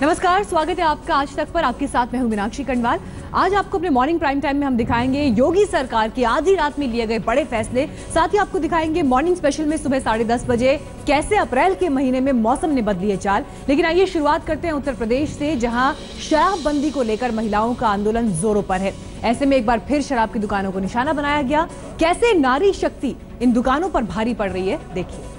नमस्कार, स्वागत है आपका आज तक पर। आपके साथ मैं हूं मीनाक्षी कंडवाल। आज आपको अपने मॉर्निंग प्राइम टाइम में हम दिखाएंगे योगी सरकार की आधी रात में लिए गए बड़े फैसले। साथ ही आपको दिखाएंगे मॉर्निंग स्पेशल में सुबह 10:30 बजे कैसे अप्रैल के महीने में मौसम ने बदली है चाल। लेकिन आइए शुरुआत करते हैं उत्तर प्रदेश से, जहां शराबबंदी को लेकर महिलाओं का आंदोलन जोरों पर है। ऐसे में एक बार फिर शराब की दुकानों को निशाना बनाया गया। कैसे नारी शक्ति इन दुकानों पर भारी पड़ रही है, देखिए।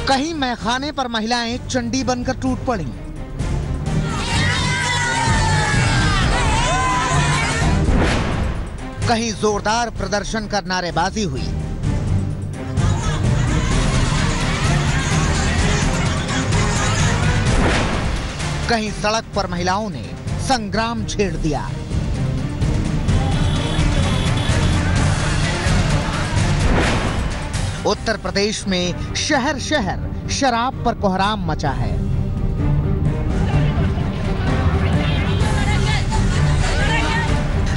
कहीं मैखाने पर महिलाएं चंडी बनकर टूट पड़ी। कहीं जोरदार प्रदर्शन कर नारेबाजी हुई। कहीं सड़क पर महिलाओं ने संग्राम छेड़ दिया। उत्तर प्रदेश में शहर शहर शराब पर कोहराम मचा है।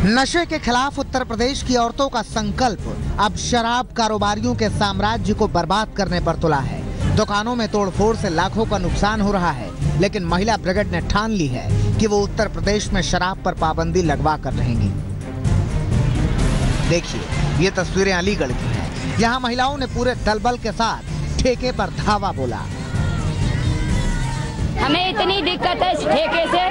नशे के खिलाफ उत्तर प्रदेश की औरतों का संकल्प अब शराब कारोबारियों के साम्राज्य को बर्बाद करने पर तुला है। दुकानों में तोड़फोड़ से लाखों का नुकसान हो रहा है, लेकिन महिला ब्रिगेड ने ठान ली है कि वो उत्तर प्रदेश में शराब पर पाबंदी लगवा कर रहेंगी। देखिए, ये तस्वीरें अलीगढ़ की हैं। यहाँ महिलाओं ने पूरे दलबल के साथ ठेके पर धावा बोला। हमें इतनी दिक्कत है इस ठेके से,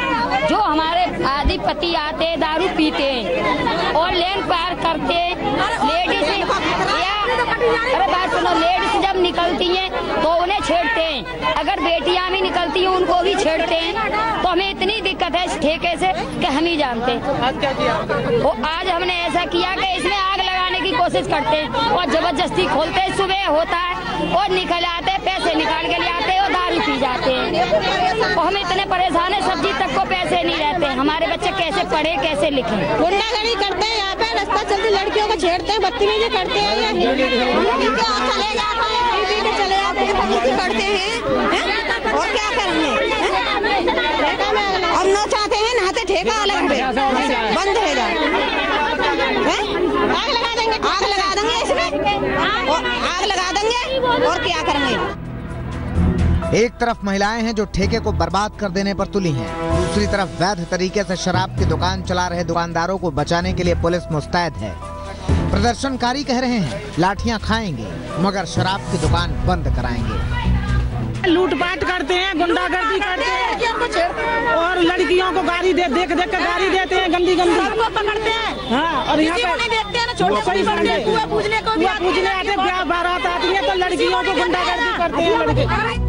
जो हमारे आदि पति आते हैं, दारू पीते हैं और लेन पार करते हैं। लेडीज अरे बात सुनो, लेडीज जब निकलती हैं तो उन्हें छेड़ते हैं, अगर बेटियां भी निकलती हैं उनको भी छेड़ते हैं। तो हमें इतनी दिक्कत है इस ठेके से कि हम ही जानते हैं। आज क्या किया? आज हमने ऐसा किया कि इसमें आग लगाने की कोशिश करते हैं और जबरदस्ती खोलते हैं। सुबह होता है और निकल आते, पैसे निकाल के ले आते और दारू पी जाते हैं। और हम इतने परेशान है, सब्जी तक को पैसे नहीं रहते। हमारे बच्चे कैसे पढ़े, कैसे लिखे? गुंडागर्दी करते हैं, यहाँ पे रास्ता चलते लड़कियों को छेड़ते हैं, बदतमीजी करते हैं, चले जाते हैं, करते हैं। और क्या करेंगे? हम ना चाहते हैं नहाते ठेका अलग बंद है जाए। आग लगा देंगे इसमें, और आग लगा देंगे और क्या करेंगे? एक तरफ महिलाएं हैं जो ठेके को बर्बाद कर देने पर तुली हैं, दूसरी तरफ वैध तरीके से शराब की दुकान चला रहे दुकानदारों को बचाने के लिए पुलिस मुस्तैद है। प्रदर्शनकारी कह रहे हैं लाठियां खाएंगे मगर शराब की दुकान बंद कराएंगे। लूटपाट करते हैं, गुंडागर्दी करते हैं और लड़कियों को गाड़ी देख देख कर गाड़ी देते हैं, गंदी पकड़ते हैं। हाँ, और यहाँ पे पूजने आते, ब्याह बारात आती है तो लड़कियों को गुंडागर्दी करते हैं लड़के।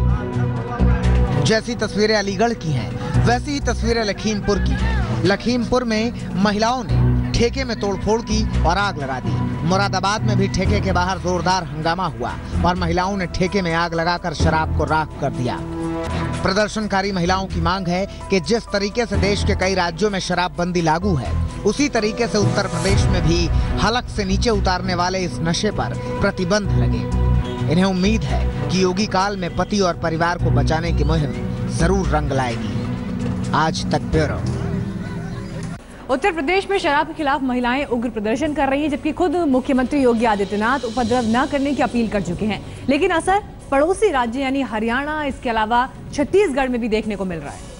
जैसी तस्वीरें अलीगढ़ की हैं, वैसी ही तस्वीरें लखीमपुर की हैं। लखीमपुर में महिलाओं ने ठेके में तोड़फोड़ की और आग लगा दी। मुरादाबाद में भी ठेके के बाहर जोरदार हंगामा हुआ और महिलाओं ने ठेके में आग लगाकर शराब को राख कर दिया। प्रदर्शनकारी महिलाओं की मांग है कि जिस तरीके से देश के कई राज्यों में शराबबंदी लागू है, उसी तरीके से उत्तर प्रदेश में भी हलक से नीचे उतारने वाले इस नशे पर प्रतिबंध लगे। इन्हें उम्मीद है कि योगी काल में पति और परिवार को बचाने की मुहिम जरूर रंग लाएगी। आज तक ब्यूरो। उत्तर प्रदेश में शराब के खिलाफ महिलाएं उग्र प्रदर्शन कर रही हैं, जबकि खुद मुख्यमंत्री योगी आदित्यनाथ उपद्रव न करने की अपील कर चुके हैं। लेकिन असर पड़ोसी राज्य यानी हरियाणा, इसके अलावा छत्तीसगढ़ में भी देखने को मिल रहा है।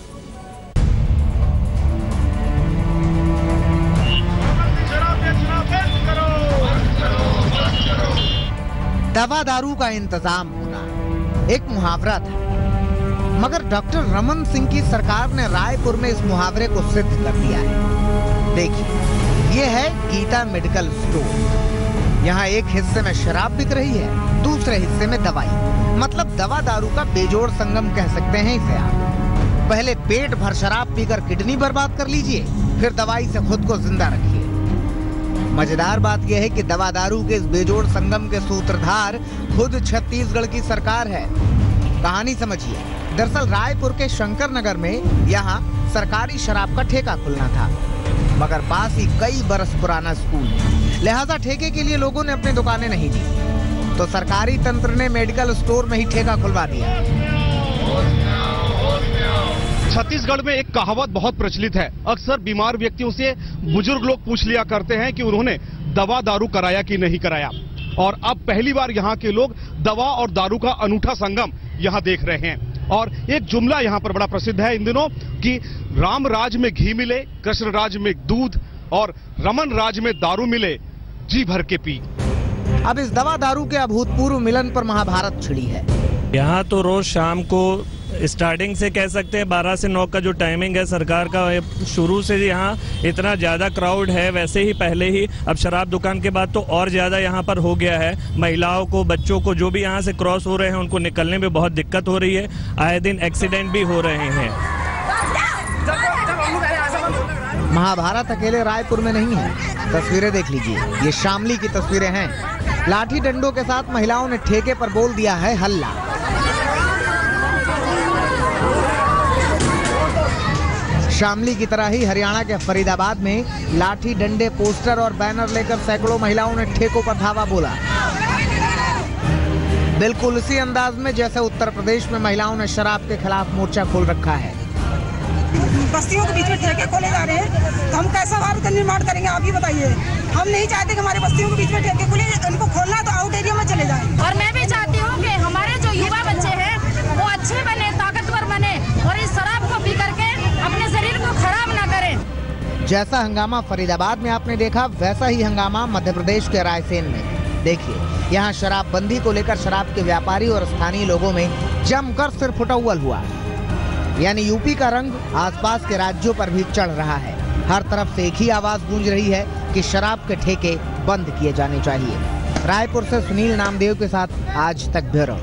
दवा दारू का इंतजाम होना एक मुहावरा था, मगर डॉक्टर रमन सिंह की सरकार ने रायपुर में इस मुहावरे को सिद्ध कर दिया है। देखिए, ये है गीता मेडिकल स्टोर। यहाँ एक हिस्से में शराब बिक रही है, दूसरे हिस्से में दवाई। मतलब दवा दारू का बेजोड़ संगम कह सकते हैं इसे आप। पहले पेट भर शराब पीकर किडनी बर्बाद कर लीजिए, फिर दवाई से खुद को जिंदा रखिए। मजेदार बात यह है कि दवा दारू के इस बेजोड़ संगम के सूत्रधार खुद छत्तीसगढ़ की सरकार है। कहानी समझिए। दरअसल रायपुर के शंकर नगर में यहाँ सरकारी शराब का ठेका खुलना था, मगर पास ही कई बरस पुराना स्कूल है, लिहाजा ठेके के लिए लोगों ने अपनी दुकानें नहीं दी, तो सरकारी तंत्र ने मेडिकल स्टोर में ही ठेका खुलवा दिया। छत्तीसगढ़ में एक कहावत बहुत प्रचलित है। अक्सर बीमार व्यक्तियों से बुजुर्ग लोग पूछ लिया करते हैं कि उन्होंने दवा दारू कराया कि नहीं कराया, और अब पहली बार यहाँ के लोग दवा और दारू का अनूठा संगम यहाँ देख रहे हैं। और एक जुमला यहाँ पर बड़ा प्रसिद्ध है इन दिनों कि राम राज में घी मिले, कृष्ण राज में दूध और रमन राज में दारू मिले, जी भर के पी। अब इस दवा दारू के अभूतपूर्व मिलन पर महाभारत छिड़ी है। यहाँ तो रोज शाम को स्टार्टिंग से कह सकते हैं 12 से 9 का जो टाइमिंग है सरकार का, शुरू से यहाँ इतना ज़्यादा क्राउड है। वैसे ही पहले ही अब शराब दुकान के बाद तो और ज़्यादा यहाँ पर हो गया है। महिलाओं को, बच्चों को, जो भी यहाँ से क्रॉस हो रहे हैं उनको निकलने में बहुत दिक्कत हो रही है। आए दिन एक्सीडेंट भी हो रहे हैं। महाभारत अकेले रायपुर में नहीं है। तस्वीरें देख लीजिए, ये शामली की तस्वीरें हैं। लाठी डंडों के साथ महिलाओं ने ठेके पर बोल दिया है हल्ला। शामली की तरह ही हरियाणा के फरीदाबाद में लाठी डंडे, पोस्टर और बैनर लेकर सैकड़ों महिलाओं ने ठेकों पर धावा बोला। बिल्कुल उसी अंदाज में जैसे उत्तर प्रदेश में महिलाओं ने शराब के खिलाफ मोर्चा खोल रखा है। बस्तियों के बीच में ठेके खोले जा रहे हैं, तो हम कैसा भारत का निर्माण करेंगे, आप ही बताइए। हम नहीं चाहते कि हमारे बस्तियों के बीच में ठेके खुले, उनको खोलना तो आउट एरिया में चले जाए। और मैं भी चाहती हूँ कि हमारे जो युवा बच्चे हैं वो अच्छे बने, ताकतवर बने और इस शराब को पी करके अपने शरीर को खराब ना करें। जैसा हंगामा फरीदाबाद में आपने देखा, वैसा ही हंगामा मध्य प्रदेश के रायसेन में। देखिए, यहाँ शराबबंदी को लेकर शराब के व्यापारी और स्थानीय लोगों में जमकर सिर फुटौल हुआ। यानी यूपी का रंग आसपास के राज्यों पर भी चढ़ रहा है। हर तरफ से एक ही आवाज गूंज रही है कि शराब के ठेके बंद किए जाने चाहिए। रायपुर से सुनील नामदेव के साथ आज तक ब्यूरो।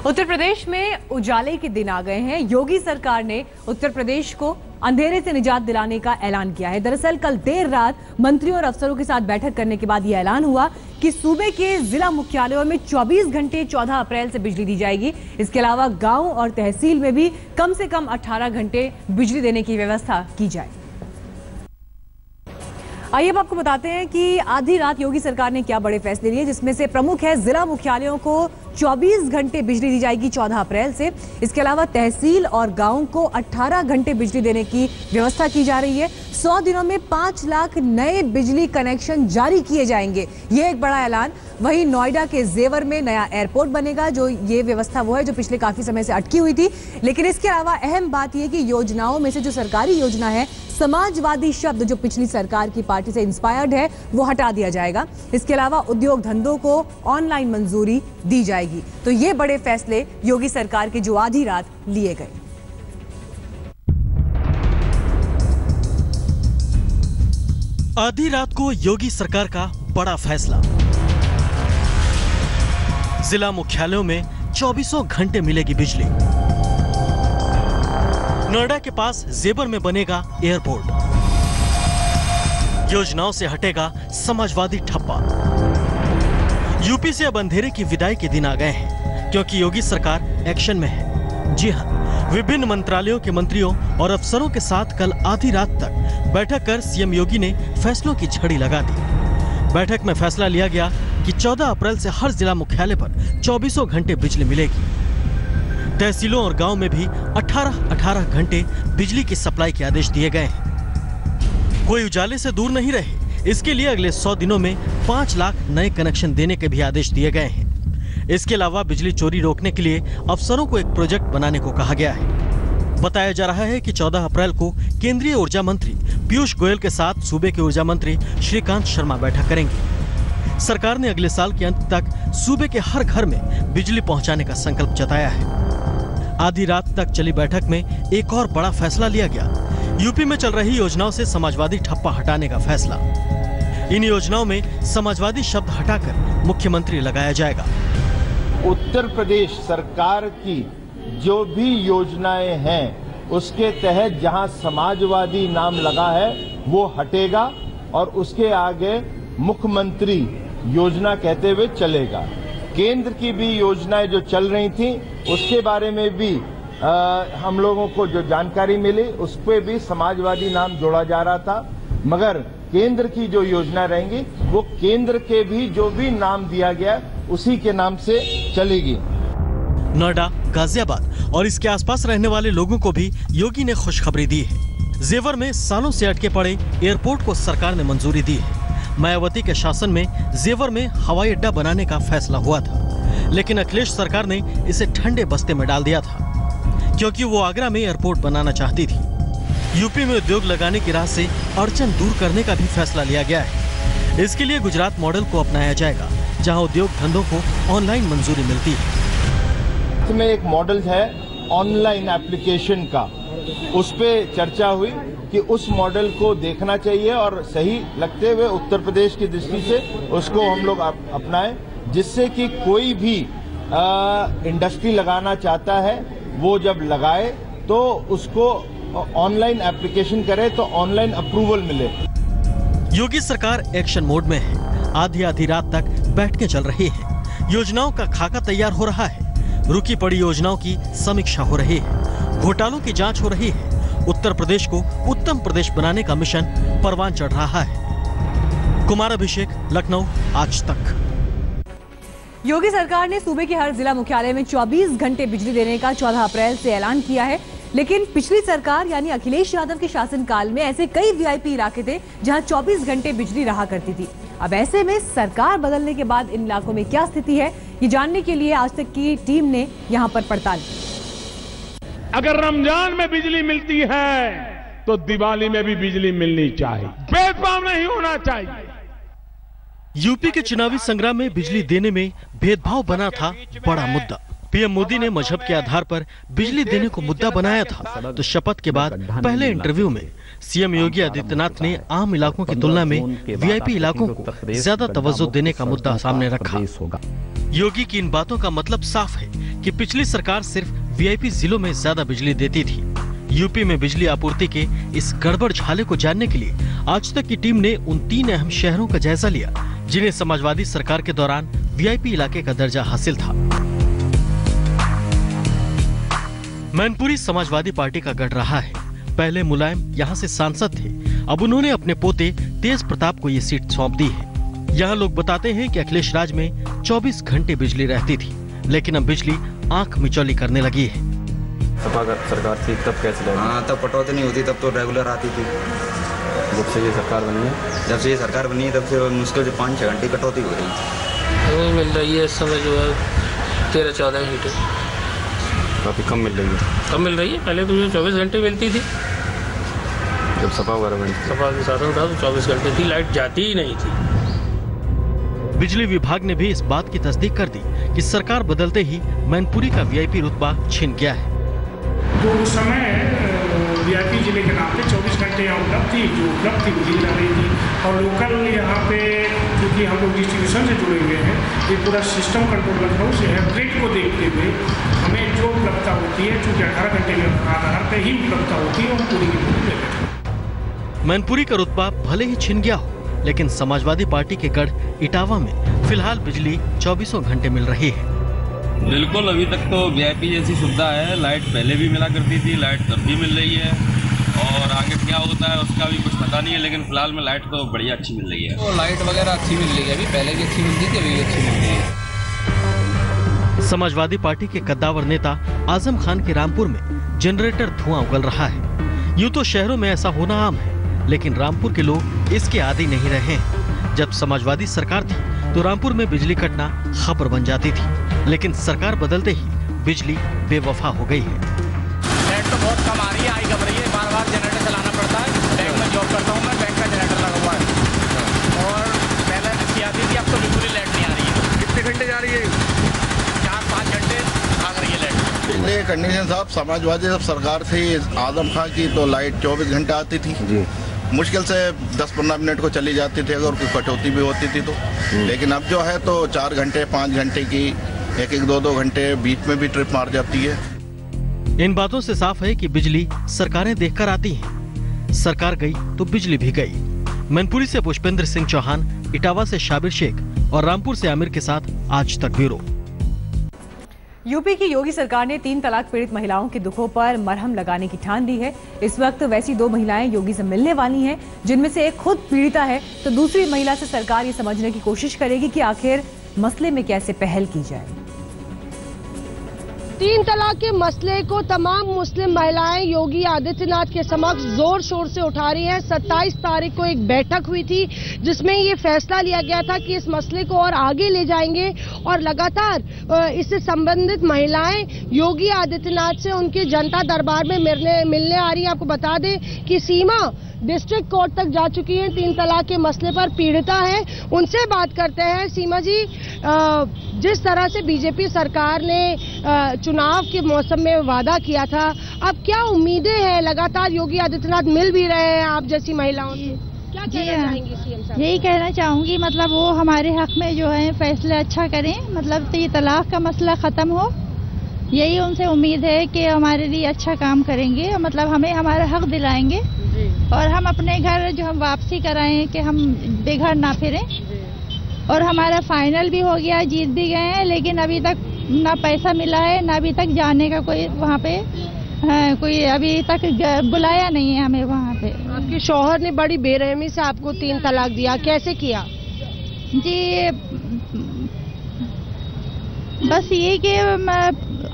उत्तर प्रदेश में उजाले के दिन आ गए हैं। योगी सरकार ने उत्तर प्रदेश को अंधेरे से निजात दिलाने का ऐलान किया है। दरअसल कल देर रात मंत्रियों और अफसरों के साथ बैठक करने के बाद यह ऐलान हुआ कि सूबे के जिला मुख्यालयों में 24 घंटे 14 अप्रैल से बिजली दी जाएगी। इसके अलावा गांव और तहसील में भी कम से कम 18 घंटे बिजली देने की व्यवस्था की जाए। आइए अब आपको बताते हैं कि आधी रात योगी सरकार ने क्या बड़े फैसले लिए, जिसमें से प्रमुख है जिला मुख्यालयों को 24 घंटे बिजली दी जाएगी 14 अप्रैल से। इसके अलावा तहसील और गांव को 18 घंटे बिजली देने की व्यवस्था की जा रही है। 100 दिनों में 5 लाख नए बिजली कनेक्शन जारी किए जाएंगे, ये एक बड़ा ऐलान। वहीं नोएडा के जेवर में नया एयरपोर्ट बनेगा, जो ये व्यवस्था वो है जो पिछले काफी समय से अटकी हुई थी। लेकिन इसके अलावा अहम बात यह कि योजनाओं में से जो सरकारी योजना है, समाजवादी शब्द जो पिछली सरकार की पार्टी से इंस्पायर्ड है, वो हटा दिया जाएगा। इसके अलावा उद्योग धंधों को ऑनलाइन मंजूरी दी जाएगी। तो ये बड़े फैसले योगी सरकार के जो आधी रात लिए गए। आधी रात को योगी सरकार का बड़ा फैसला। जिला मुख्यालयों में 24 घंटे मिलेगी बिजली। नोएडा के पास जेवर में बनेगा एयरपोर्ट। योजनाओं से हटेगा समाजवादी ठप्पा। यूपी से अब अंधेरे की विदाई के दिन आ गए हैं, क्योंकि योगी सरकार एक्शन में है। जी हां, विभिन्न मंत्रालयों के मंत्रियों और अफसरों के साथ कल आधी रात तक बैठक कर सीएम योगी ने फैसलों की झड़ी लगा दी। बैठक में फैसला लिया गया कि 14 अप्रैल से हर जिला मुख्यालय पर 24 घंटे बिजली मिलेगी। तहसीलों और गांव में भी 18 घंटे बिजली की सप्लाई के आदेश दिए गए हैं। कोई उजाले से दूर नहीं रहे, इसके लिए अगले 100 दिनों में 5 लाख नए कनेक्शन देने के भी आदेश दिए गए हैं। इसके अलावा बिजली चोरी रोकने के लिए अफसरों को एक प्रोजेक्ट बनाने को कहा गया है। बताया जा रहा है कि 14 अप्रैल को केंद्रीय ऊर्जा मंत्री पीयूष गोयल के साथ सूबे के ऊर्जा मंत्री श्रीकांत शर्मा बैठक करेंगे। सरकार ने अगले साल के अंत तक सूबे के हर घर में बिजली पहुंचाने का संकल्प जताया है। आधी रात तक चली बैठक में एक और बड़ा फैसला लिया गया। यूपी में चल रही योजनाओं से समाजवादी ठप्पा हटाने का फैसला। इन योजनाओं में समाजवादी शब्द हटाकर मुख्यमंत्री लगाया जाएगा। उत्तर प्रदेश सरकार की जो भी योजनाएं हैं, उसके तहत जहां समाजवादी नाम लगा है वो हटेगा और उसके आगे मुख्यमंत्री योजना कहते हुए चलेगा। केंद्र की भी योजनाएं जो चल रही थी, उसके बारे में भी हम लोगों को जो जानकारी मिली, उस पे भी समाजवादी नाम जोड़ा जा रहा था। मगर केंद्र की जो योजना रहेंगी, वो केंद्र के भी जो भी नाम दिया गया उसी के नाम से चलेगी। नोएडा, गाजियाबाद और इसके आसपास रहने वाले लोगों को भी योगी ने खुशखबरी दी है। जेवर में सालों से अटके पड़े एयरपोर्ट को सरकार ने मंजूरी दी है। मायावती के शासन में जेवर में हवाई अड्डा बनाने का फैसला हुआ था, लेकिन अखिलेश सरकार ने इसे ठंडे बस्ते में डाल दिया था, क्योंकि वो आगरा में एयरपोर्ट बनाना चाहती थी। यूपी में उद्योग लगाने की राह से अड़चन दूर करने का भी फैसला लिया गया है। इसके लिए गुजरात मॉडल को अपनाया जाएगा, जहां उद्योग धंधों को ऑनलाइन मंजूरी मिलती है। इसमें एक मॉडल है ऑनलाइन एप्लीकेशन का, उस पे चर्चा हुई कि उस मॉडल को देखना चाहिए और सही लगते हुए उत्तर प्रदेश की दृष्टि से उसको हम लोग अपनाएं, जिससे कि कोई भी इंडस्ट्री लगाना चाहता है वो जब लगाए तो उसको ऑनलाइन एप्लीकेशन करे तो ऑनलाइन अप्रूवल मिले। योगी सरकार एक्शन मोड में है। आधी रात तक बैठकें चल रही हैं। योजनाओं का खाका तैयार हो रहा है। रुकी पड़ी योजनाओं की समीक्षा हो रही है। घोटालों की जांच हो रही है। उत्तर प्रदेश को उत्तम प्रदेश बनाने का मिशन परवान चढ़ रहा है। कुमार अभिषेक, लखनऊ, आज तक। योगी सरकार ने सूबे के हर जिला मुख्यालय में 24 घंटे बिजली देने का 14 अप्रैल से ऐलान किया है, लेकिन पिछली सरकार यानी अखिलेश यादव के शासनकाल में ऐसे कई वीआईपी इलाके थे जहां 24 घंटे बिजली रहा करती थी। अब ऐसे में सरकार बदलने के बाद इन इलाकों में क्या स्थिति है, ये जानने के लिए आज तक की टीम ने यहां पर पड़ताल की। अगर रमजान में बिजली मिलती है तो दिवाली में भी बिजली मिलनी चाहिए, भेदभाव नहीं होना चाहिए। यूपी के चुनावी संग्राम में बिजली देने में भेदभाव बना था बड़ा मुद्दा। पीएम मोदी ने मजहब के आधार पर बिजली देने को मुद्दा बनाया था, तो शपथ के बाद पहले इंटरव्यू में सीएम योगी आदित्यनाथ ने आम इलाकों की तुलना में वीआईपी इलाकों को ज्यादा तवज्जो देने का मुद्दा सामने रखा। योगी की इन बातों का मतलब साफ है कि पिछली सरकार सिर्फ वीआईपी जिलों में ज्यादा बिजली देती थी। यूपी में बिजली आपूर्ति के इस गड़बड़ झाले को जानने के लिए आज तक की टीम ने उन 3 अहम शहरों का जायजा लिया जिन्हें समाजवादी सरकार के दौरान वीआईपी इलाके का दर्जा हासिल था। मैनपुरी समाजवादी पार्टी का गढ़ रहा है। पहले मुलायम यहाँ से सांसद थे, अब उन्होंने अपने पोते तेज प्रताप को ये सीट सौंप दी है। यहाँ लोग बताते हैं कि अखिलेश राज में 24 घंटे बिजली रहती थी, लेकिन अब बिजली आंख मिचौली करने लगी है। सपा सरकार थी तब कैसे लगी? हाँ, तब कटौती नहीं होती, तब तो रेगुलर आती थी। जब से ये सरकार बनी है? जब से ये सरकार बनी है तब से मुश्किल से 5-6 घंटे कटौती हो रही है। नहीं मिल रही है इस समय जो है 13-14 घंटे काफी कम मिल रही है। कम मिल रही है, पहले तो ये 24 घंटे मिलती थी। जब सपा वगैरह बनी, सपा के साथ था तो 24 घंटे थी, लाइट जाती ही नहीं थी। बिजली विभाग ने भी इस बात की तस्दीक कर दी कि सरकार बदलते ही मैनपुरी का वीआईपी रुतबा छिन गया है। तो उस समय वीआईपी जिले के नाम पे 24 घंटे यहाँ उपलब्ध थी, जो उपलब्ध थी बिजली जा रही थी। और लोकल यहाँ पे क्योंकि हम लोग डिस्ट्रीब्यूशन से जुड़े हुए हैं, ये पूरा सिस्टम कंट्रोल लखनऊ से है। ग्रिड को देखते हुए हमें जो उपलब्धता होती है, चूँकि 18 घंटे के आधार पर ही उपलब्धता होती है, हम पूरी की पूरी ले लेते हैं। मैनपुरी का रुतबा भले ही छिन गया हो, लेकिन समाजवादी पार्टी के गढ़ इटावा में फिलहाल बिजली 24 घंटे मिल रही है। बिल्कुल, अभी तक तो वीआईपी जैसी सुविधा है। लाइट पहले भी मिला करती थी, लाइट तब भी मिल रही है, और आगे क्या होता है उसका भी कुछ पता नहीं है, लेकिन फिलहाल में लाइट तो बढ़िया अच्छी मिल रही है। तो लाइट वगैरह अच्छी मिल रही है, अभी पहले भी अच्छी मिलती थी, अभी भी अच्छी मिल रही है। समाजवादी पार्टी के कद्दावर नेता आजम खान के रामपुर में जनरेटर धुआं उगल रहा है। यूं तो शहरों में ऐसा होना आम है, लेकिन रामपुर के लोग इसके आदी नहीं रहे हैं। जब समाजवादी सरकार थी तो रामपुर में बिजली कटना खबर बन जाती थी, लेकिन सरकार बदलते ही बिजली बेवफा हो गई है। लाइट तो बहुत कम आ रही है, आई घब रही है, बार-बार जनरेटर चलाना पड़ता है। बैंक में जॉब करता हूँ मैं, बैंक का जनरेटर लगा हुआ है, और पहले अच्छी आती थी, अब तो बिल्कुल ही लाइट नहीं आ रही है। कितने घंटे जा रही है? 4-5 घंटे भाग रही है लाइट। पिछले कंडीशन साहब समाजवादी जब सरकार थी आजम खान की, तो लाइट 24 घंटे आती थी जी। मुश्किल से 10-15 मिनट को चली जाती थी, अगर कोई कटौती भी होती थी तो। लेकिन अब जो है तो 4 घंटे 5 घंटे की, 1-1, 2-2 घंटे बीच में भी ट्रिप मार जाती है। इन बातों से साफ है कि बिजली सरकारें देखकर आती हैं। सरकार गई तो बिजली भी गई। मैनपुरी से पुष्पेंद्र सिंह चौहान, इटावा से शाबिर शेख और रामपुर से आमिर के साथ आज तक ब्यूरो। यूपी की योगी सरकार ने 3 तलाक पीड़ित महिलाओं के दुखों पर मरहम लगाने की ठान ली है। इस वक्त वैसी 2 महिलाएं योगी से मिलने वाली हैं, जिनमें से एक खुद पीड़िता है, तो दूसरी महिला से सरकार ये समझने की कोशिश करेगी कि आखिर मसले में कैसे पहल की जाए। तीन तलाक के मसले को तमाम मुस्लिम महिलाएं योगी आदित्यनाथ के समक्ष जोर शोर से उठा रही हैं। 27 तारीख को एक बैठक हुई थी जिसमें ये फैसला लिया गया था कि इस मसले को और आगे ले जाएंगे और लगातार इससे संबंधित महिलाएं योगी आदित्यनाथ से उनके जनता दरबार में मिलने आ रही है। आपको बता दें कि सीमा डिस्ट्रिक्ट कोर्ट तक जा चुकी हैं, तीन तलाक के मसले पर पीड़िता है, उनसे बात करते हैं। सीमा जी, जिस तरह से बीजेपी सरकार ने चुनाव के मौसम में वादा किया था, अब क्या उम्मीदें हैं? लगातार योगी आदित्यनाथ मिल भी रहे हैं आप जैसी महिलाओं से, क्या कहना चाहेंगी सीएम साहब? यही कहना चाहूंगी, मतलब वो हमारे हक में जो है फैसले अच्छा करें, मतलब तीन तलाक का मसला खत्म हो, यही उनसे उम्मीद है कि हमारे लिए अच्छा काम करेंगे, मतलब हमें हमारा हक दिलाएंगे और हम अपने घर जो हम वापसी कराएं कि हम बेघर ना फिरें। और हमारा फाइनल भी हो गया, जीत भी गए हैं, लेकिन अभी तक ना पैसा मिला है, ना अभी तक जाने का कोई वहाँ पे कोई अभी तक बुलाया नहीं है हमें वहाँ पे। आपके शौहर ने बड़ी बेरहमी से आपको तीन तलाक दिया, कैसे किया? जी बस ये कि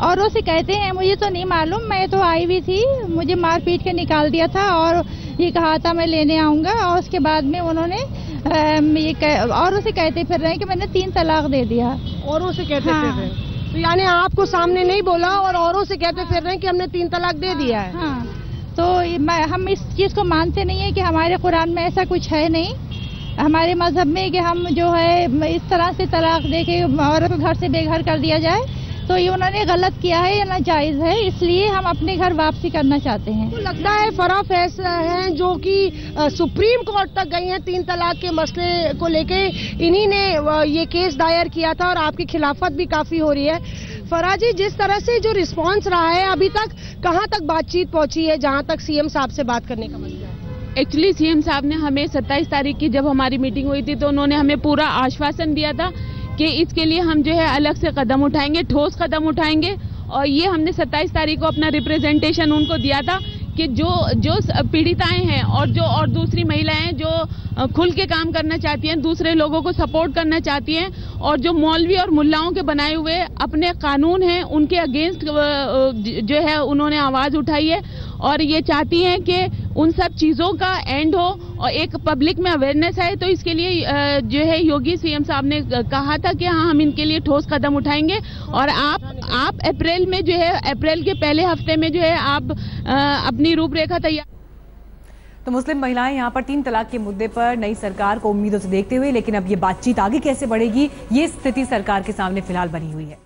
औरों से कहते हैं, मुझे तो नहीं मालूम, मैं तो आई हुई थी, मुझे मार पीट के निकाल दिया था और ये कहा था मैं लेने आऊंगा, और उसके बाद में उन्होंने औरों से कहते फिर रहे हैं कि मैंने तीन तलाक दे दिया। औरों से कहते फिर रहे हैं तो यानी आपको सामने नहीं बोला और औरों से कहते फिर रहे हैं कि हमने तीन तलाक दे दिया है। हाँ, तो हम इस चीज को मानते नहीं है कि हमारे कुरान में ऐसा कुछ है नहीं, हमारे मजहब में कि हम जो है इस तरह से तलाक दे के औरत को घर से बेघर कर दिया जाए, तो ये उन्होंने गलत किया है, ये नाजायज है, इसलिए हम अपने घर वापसी करना चाहते हैं। तो लगता है फरा फैसला है जो कि सुप्रीम कोर्ट तक गई हैं तीन तलाक के मसले को लेके, इन्हीं ने ये केस दायर किया था और आपकी खिलाफत भी काफी हो रही है। फरा जी, जिस तरह से जो रिस्पॉन्स रहा है अभी तक, कहाँ तक बातचीत पहुंची है जहाँ तक सीएम साहब से बात करने का मसला है? एक्चुअली सीएम साहब ने हमें 27 तारीख की जब हमारी मीटिंग हुई थी तो उन्होंने हमें पूरा आश्वासन दिया था कि इसके लिए हम जो है अलग से कदम उठाएंगे, ठोस कदम उठाएंगे। और ये हमने 27 तारीख को अपना रिप्रेजेंटेशन उनको दिया था कि जो पीड़िताएं हैं और दूसरी महिलाएं जो खुल के काम करना चाहती हैं, दूसरे लोगों को सपोर्ट करना चाहती हैं, और जो मौलवी और मुल्लाओं के बनाए हुए अपने कानून हैं उनके अगेंस्ट जो है उन्होंने आवाज़ उठाई है और ये चाहती हैं कि उन सब चीज़ों का एंड हो और एक पब्लिक में अवेयरनेस आए। तो इसके लिए जो है योगी सीएम साहब ने कहा था कि हाँ, हम इनके लिए ठोस कदम उठाएंगे और आप अप्रैल में जो है, अप्रैल के पहले हफ्ते में जो है आप अपनी रूपरेखा तैयार। तो मुस्लिम महिलाएं यहाँ पर तीन तलाक के मुद्दे पर नई सरकार को उम्मीदों से देखते हुए, लेकिन अब ये बातचीत आगे कैसे बढ़ेगी, ये स्थिति सरकार के सामने फिलहाल बनी हुई है।